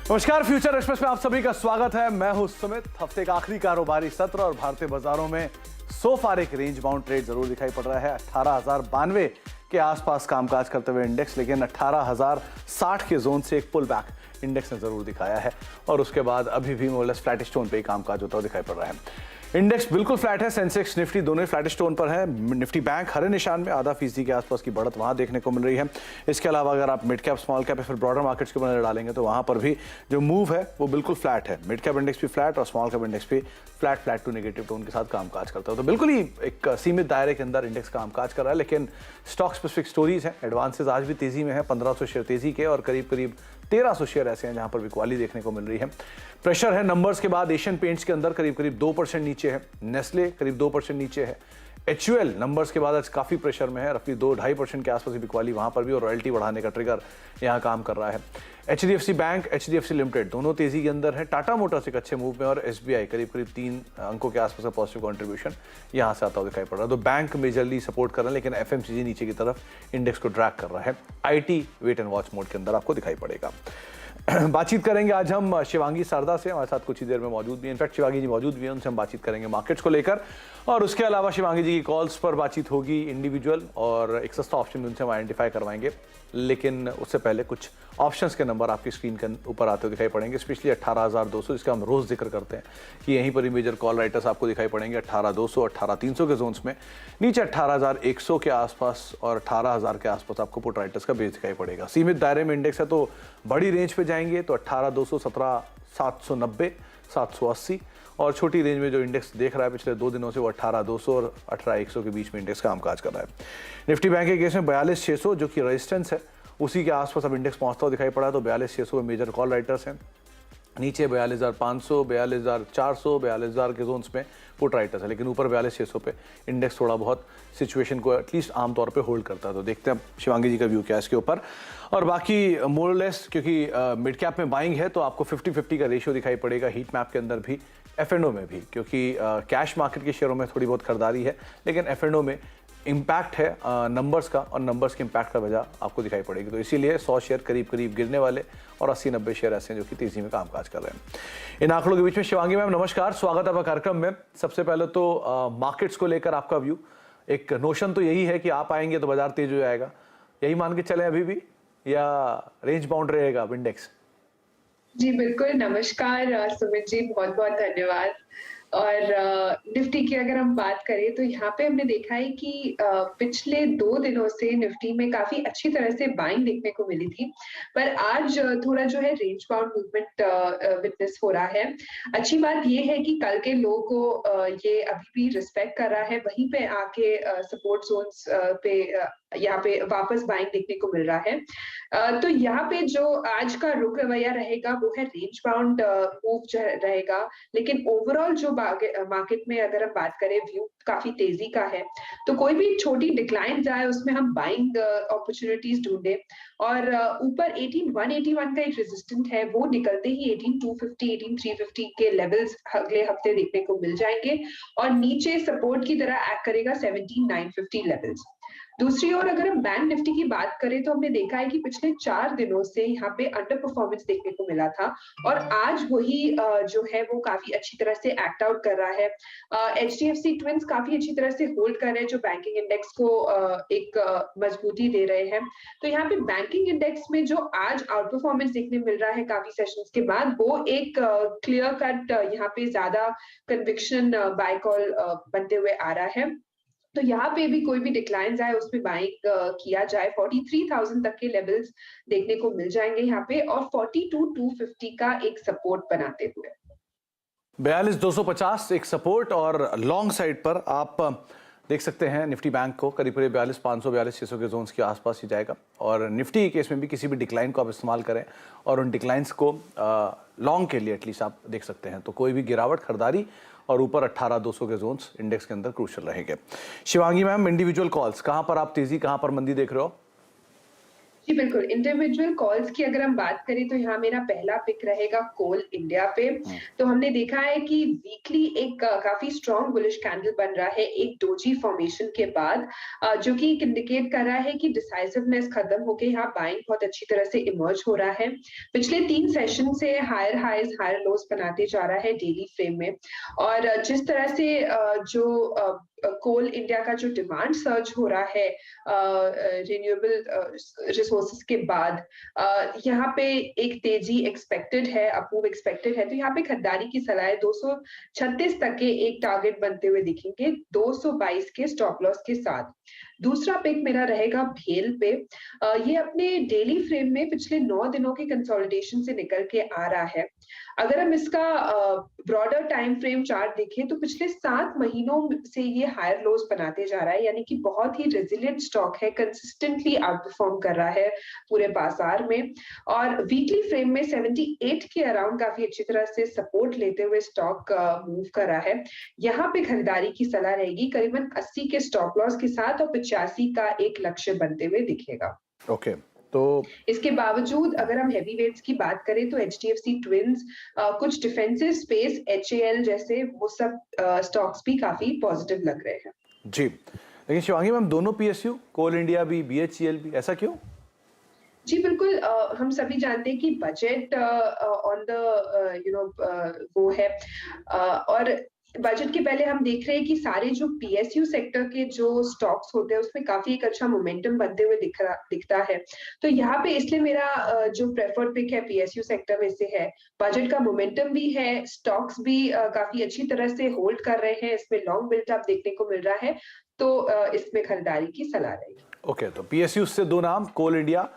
नमस्कार, future express में आप सभी का स्वागत है। मैं हूं सुमित। हफ्ते का आखिरी कारोबारी सत्र और भारतीय बाजारों में सो फार एक रेंज बाउंड ट्रेड जरूर दिखाई पड़ रहा है। 18,092 के आसपास कामकाज करते हुए इंडेक्स, लेकिन 18,060 के जोन से एक पुल बैक इंडेक्स ने जरूर दिखाया है और उसके बाद अभी भी मोरलेस फ्लैट स्टोन पे ही कामकाज होता हुआ दिखाई पड़ रहा है। इंडेक्स बिल्कुल फ्लैट है, सेंसेक्स निफ्टी दोनों ही फ्लैट स्टोन पर है। निफ्टी बैंक हरे निशान में, आधा फीसदी के आसपास की बढ़त वहां देखने को मिल रही है। इसके अलावा अगर आप मिड कैप, स्मॉल कैप या फिर ब्रॉडर मार्केट्स के ऊपर नजर डालेंगे तो वहां पर भी जो मूव है वो बिल्कुल फ्लैट है। मिड कैप इंडेक्स भी फ्लैट और स्मॉल कैप इंडेक्स भी फ्लैट टू नेगेटिव टोन के साथ कामकाज करता है। तो बिल्कुल ही एक सीमित दायरे के अंदर इंडेक्स कामकाज कर रहा है, लेकिन स्टॉक स्पेसिफिक स्टोरीज हैं। एडवांसेस आज भी तेजी में है, 1500 शेयर तेजी के और करीब 1300 शेयर ऐसे हैं जहां पर बिकवाली देखने को मिल रही है। प्रेशर है नंबर्स के बाद एशियन पेंट्स के अंदर करीब 2% नीचे है, नेस्ले करीब 2% नीचे है, HUL नंबर्स के बाद आज काफी प्रेशर में है, रफली 2-2.5% के आसपास की बिकवाली वहां पर भी, और रॉयल्टी बढ़ाने का ट्रिगर यहां काम कर रहा है। HDFC बैंक, HDFC लिमिटेड दोनों तेजी के अंदर है। टाटा मोटर्स एक अच्छे मूव में और SBI करीब 3 अंकों के आसपास का पॉजिटिव कंट्रीब्यूशन यहां से आता हुआ दिखाई पड़ रहा है। तो बैंक मेजरली सपोर्ट कर रहे हैं, लेकिन FMCG नीचे की तरफ इंडेक्स को ड्रैग कर रहा है। IT wait and watch mode के अंदर आपको दिखाई पड़ेगा। बातचीत करेंगे आज हम शिवांगी शारदा से, हमारे साथ कुछ ही देर में मौजूद भी, इनफैक्ट शिवांगी जी मौजूद भी हैं, उनसे हम बातचीत करेंगे मार्केट्स को लेकर। और उसके अलावा शिवांगी जी की कॉल्स पर बातचीत होगी इंडिविजुअल, और एक सस्ता ऑप्शन भी उनसे हम आइडेंटिफाई करवाएंगे। लेकिन उससे पहले कुछ ऑप्शंस के नंबर आपकी स्क्रीन के ऊपर आते हुए दिखाई पड़ेंगे, स्पेशली 18,200, जिसका हम रोज जिक्र करते हैं कि यहीं पर ही मेजर कॉल राइटर्स आपको दिखाई पड़ेंगे 18,200, 18,300 के जोन्स में। नीचे 18,100 के आसपास और 18,000 के आसपास आपको पुट राइटर्स का बेस दिखाई पड़ेगा। सीमित दायरे में इंडेक्स है तो बड़ी रेंज पे जाएंगे तो 18,200, 17,790, 780, और छोटी रेंज में जो इंडेक्स देख रहा है पिछले 2 दिनों से वो 18,200 और 18,100 के बीच में इंडेक्स कामकाज कर रहा है। निफ्टी बैंक के केस में 42,600 जो कि रेजिस्टेंस है, उसी के आसपास अब इंडेक्स पहुंचता हुआ दिखाई पड़ा है। तो 42,600 में मेजर कॉल राइटर्स हैं। नीचे 42,500, 42,400, 42,000 के जोन्स में पुट राइटर्स है, लेकिन ऊपर 42,600 पे इंडेक्स थोड़ा बहुत सिचुएशन को एटलीस्ट आमतौर पे होल्ड करता है। तो देखते हैं शिवांगी जी का व्यू क्या है इसके ऊपर। और बाकी मोरलेस, क्योंकि मिड कैप में बाइंग है तो आपको 50-50 का रेशियो दिखाई पड़ेगा हीट मैप के अंदर भी, F&O में भी, क्योंकि कैश मार्केट के शेयरों में थोड़ी बहुत खरीदारी है, लेकिन F&O में इम्पैक्ट है नंबर्स का, और नंबर्स के इम्पैक्ट का वजह आपको दिखाई पड़ेगी। तो इसीलिए 100 शेयर करीब गिरने वाले और 80-90 शेयर ऐसे हैं जो कि तेजी में कामकाज कर रहे हैं। इन आंकड़ों के बीच में शिवांगी मैम नमस्कार, स्वागत है आपका कार्यक्रम में। सबसे पहले तो मार्केट्स को लेकर आपका व्यू। एक नोशन तो यही है कि आप आएंगे तो बाजार तेज हो जाएगा, यही मान के चले अभी भी, या रेंज बाउंड रहेगा इंडेक्स? जी बिल्कुल, नमस्कार सुमित जी, बहुत-बहुत धन्यवाद। और निफ्टी की अगर हम बात करें तो यहाँ पे हमने देखा है कि पिछले 2 दिनों से निफ्टी में काफ़ी अच्छी तरह से बाइंग देखने को मिली थी। पर आज थोड़ा जो है रेंज बाउंड मूवमेंट विटनेस हो रहा है। अच्छी बात ये है कि कल के लो को ये अभी भी रिस्पेक्ट कर रहा है, वहीं पे आके सपोर्ट ज़ोन्स पे यहाँ पे वापस बाइंग देखने को मिल रहा है। तो यहाँ पे जो आज का रुख रवैया रहेगा वो है रेंज बाउंड मूव जो रहेगा, लेकिन ओवरऑल जो मार्केट में अगर हम बात करें व्यू काफी तेजी का है, तो कोई भी छोटी डिक्लाइन जाए उसमें हम बाइंग अपॉर्चुनिटीज ढूंढे। और ऊपर 18,181 का एक रेजिस्टेंट है, वो निकलते ही 18,250, 18,350 के लेवल्स अगले हफ्ते देखने को मिल जाएंगे, और नीचे सपोर्ट की तरह एक्ट करेगा 17,950 लेवल्स। दूसरी ओर अगर हम बैंक निफ्टी की बात करें तो हमने देखा है कि पिछले 4 दिनों से यहाँ पे अंडर परफॉर्मेंस देखने को मिला था, और आज वही जो है वो काफी अच्छी तरह से एक्ट आउट कर रहा है। HDFC ट्विंस काफी अच्छी तरह से होल्ड कर रहे हैं, जो बैंकिंग इंडेक्स को एक मजबूती दे रहे हैं। तो यहाँ पे बैंकिंग इंडेक्स में जो आज आउट परफॉर्मेंस देखने मिल रहा है काफी सेशंस के बाद, वो एक क्लियर कट यहाँ पे ज्यादा कन्विक्शन बाय कॉल बनते हुए आ रहा है। तो यहाँ पे भी कोई भी डिक्लाइन आए उसमें बाइंग किया जाए, 43,000 तक के लेवल्स देखने को मिल जाएंगे यहाँ पे, और 42,250 का एक सपोर्ट बनाते हुए 42,250 एक सपोर्ट, और लॉन्ग साइड पर आप देख सकते हैं निफ्टी बैंक को करीब 42,500, 42,600 के जोन्स के आसपास ही जाएगा। और निफ्टी केस में भी किसी भी डिक्लाइन को आप इस्तेमाल करें और उन डिक्लाइंस को लॉन्ग के लिए एटलीस्ट आप देख सकते हैं, तो कोई भी गिरावट, खरीदारी और ऊपर 18,200 के जोन्स इंडेक्स के अंदर क्रूशियल रहेंगे। शिवांगी मैम, इंडिविजुअल कॉल्स, कहां पर आप तेजी, कहां पर मंदी देख रहे हो? जी, बिल्कुल। इंडिविजुअल कॉल्स की अगर हम बात करें तो यहाँ मेरा पहला पिक रहेगा कोल इंडिया पे। हम्म। तो हमने देखा है कि वीकली एक काफ़ी स्ट्रॉन्ग बुलिश कैंडल बन रहा है एक डोजी फॉर्मेशन के बाद, जो कि इंडिकेट कर रहा है कि डिसाइसिवनेस खत्म होके यहाँ बाइंग बहुत अच्छी तरह से इमर्ज हो रहा है। पिछले 3 सेशन से हायर हाइज़, हायर लोज़ बनाते जा रहा है डेली फ्रेम में। और जिस तरह से कोल इंडिया का जो डिमांड सर्ज हो रहा है रिन्यूएबल रिसोर्सेज के बाद, यहाँ पे एक तेजी एक्सपेक्टेड है, अप मूव एक्सपेक्टेड है, तो यहाँ पे खरीदारी की सलाह है। 236 तक के एक टारगेट बनते हुए दिखेंगे 222 के स्टॉप लॉस के साथ। दूसरा पिक मेरा रहेगा भेल पे। ये अपने डेली फ्रेम में पिछले 9 दिनों के कंसोलिडेशन से निकल के आ रहा है। अगर हम इसका ब्रॉडर टाइम फ्रेम चार्ट देखें तो पिछले 7 महीनों से ये हायर लोज बनाते जा रहा है, यानी कि बहुत ही रेजिलिएंट स्टॉक है, कंसिस्टेंटली आउट परफॉर्म कर रहा है पूरे बाजार में। और वीकली फ्रेम में 78 के अराउंड काफी अच्छी तरह से सपोर्ट लेते हुए स्टॉक मूव कर रहा है। यहाँ पे खरीदारी की सलाह रहेगी करीबन 80 के स्टॉप लॉस के साथ और 85 का एक लक्ष्य बनते हुए दिखेगा। ओके, तो इसके बावजूद अगर हम हेवी वेट्स की बात करें तो एचडीएफसी ट्विंस, कुछ डिफेंसिव स्पेस, एचएएल जैसे वो सब स्टॉक्स भी काफी पॉजिटिव लग रहे हैं। जी, लेकिन शिवांगी मैम, दोनों पीएसयू, कोल इंडिया भी, बीएचईएल भी, ऐसा क्यों? जी, बिल्कुल। हम सभी जानते हैं कि बजट ऑन द वो है, और बजट के पहले हम देख रहे हैं कि सारे जो पीएसयू सेक्टर के जो स्टॉक्स होते हैं उसमें काफी एक अच्छा मोमेंटम बनते हुए दिखता है। तो यहाँ पे इसलिए मेरा जो प्रेफर्ड पिक है पीएसयू सेक्टर में से है। बजट का मोमेंटम भी है, स्टॉक्स भी काफी अच्छी तरह से होल्ड कर रहे हैं, इसमें लॉन्ग बिल्डअप देखने को मिल रहा है, तो इसमें खरीदारी की सलाह रहेगी। ओके, तो पीएसयू से दो नाम, कोल इंडिया